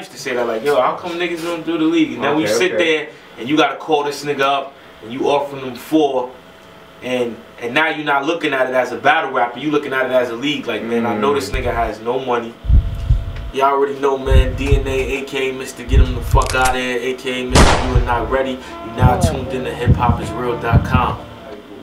used to say that, like, yo, how come niggas don't do the league? And then we sit there and you gotta call this nigga up and you offering them 4, and now you're not looking at it as a battle rapper, you looking at it as a league. Like, man, I know this nigga has no money. Y'all already know, man, DNA, aka Mr. Get him the fuck out of here, aka Mr. You are not ready. You now tuned in to hiphopisreal.com.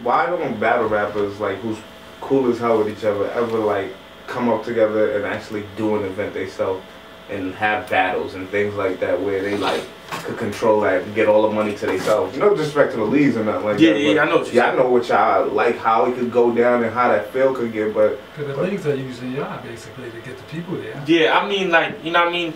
Why don't battle rappers, like, who's cool as hell with each other, ever, like, come up together and actually do an event themselves and have battles and things like that where they, like, could control that and get all the money to themselves? No disrespect to the leagues or nothing like that. Yeah, I know what you're saying. I know what y'all like, how it could go down and how that feel could get, but because the leagues are using y'all basically to get the people there. Yeah, I mean, like, you know what I mean?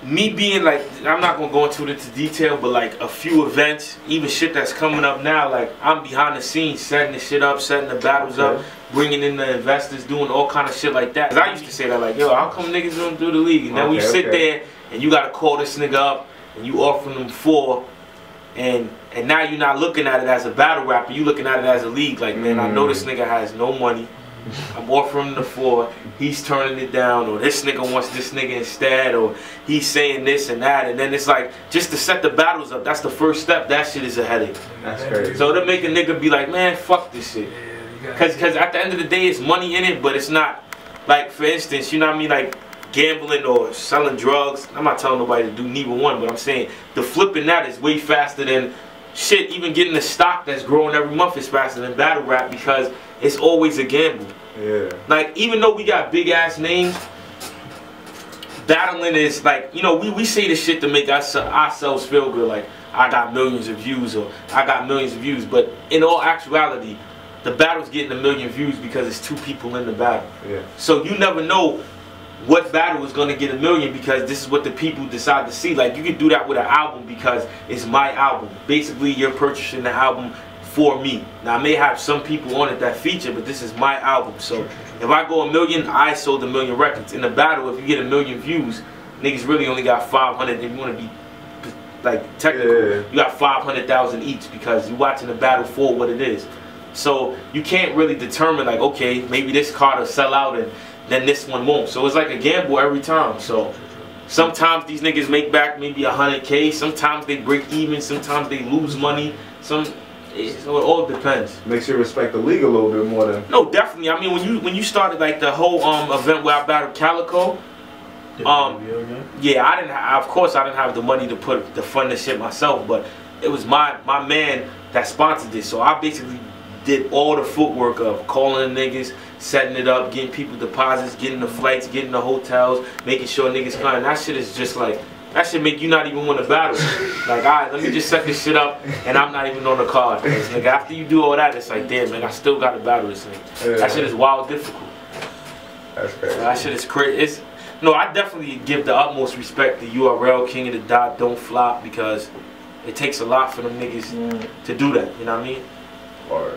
Me being like, I'm not gonna go into detail, but like a few events, even shit that's coming up now, like I'm behind the scenes setting the shit up, setting the battles up, bringing in the investors, doing all kind of shit like that. Cause I used to say that, like, yo, how come niggas don't do the league? And then we sit there and you gotta call this nigga up and you offering them 4, and now you're not looking at it as a battle rapper, you looking at it as a league. Like, man, I know this nigga has no money. I'm offering him the 4, he's turning it down, or this nigga wants this nigga instead, or he's saying this and that, and then it's like, just to set the battles up, that's the first step. That shit is a headache. That's crazy. So to make a nigga be like, man, fuck this shit. Cause at the end of the day, it's money in it, but it's not, like, for instance, you know what I mean, like gambling or selling drugs. I'm not telling nobody to do neither one, but I'm saying the flipping that is way faster than shit. Even getting the stock that's growing every month is faster than battle rap, because it's always a gamble. Yeah. Like, even though we got big ass names, battling is like, you know, we say this shit to make ourselves feel good, like, I got millions of views, or I got millions of views, but in all actuality, the battle's getting 1 million views because it's 2 people in the battle. Yeah. So you never know what battle is gonna get 1 million, because this is what the people decide to see. Like, you can do that with an album because it's my album. Basically, you're purchasing the album for me. Now, I may have some people on it that feature, but this is my album. So if I go 1 million, I sold 1 million records. In the battle, if you get 1 million views, niggas really only got 500. If you want to be like technical, you got 500,000 each, because you're watching the battle for what it is. So you can't really determine, like, okay, maybe this card will sell out and then this one won't. So it's like a gamble every time. So sometimes these niggas make back maybe 100K, sometimes they break even, sometimes they lose money. So it all depends. Makes you respect the league a little bit more than. No, definitely. I mean, when you started like the whole event where I battled Calico, yeah, of course I didn't have the money to fund the shit myself, but it was my man that sponsored this. So I basically did all the footwork of calling the niggas, setting it up, getting people deposits, getting the flights, getting the hotels, making sure niggas come. That shit is just like, that should make you not even want to battle. Like, alright, let me just set this shit up and I'm not even on the card. Because, nigga, after you do all that, it's like, damn, man, I still got to battle this nigga. Yeah. That shit is wild difficult. That's crazy. That shit is crazy. No, I definitely give the utmost respect to URL, King of the Dot, Don't Flop, because it takes a lot for them niggas to do that, you know what I mean? Or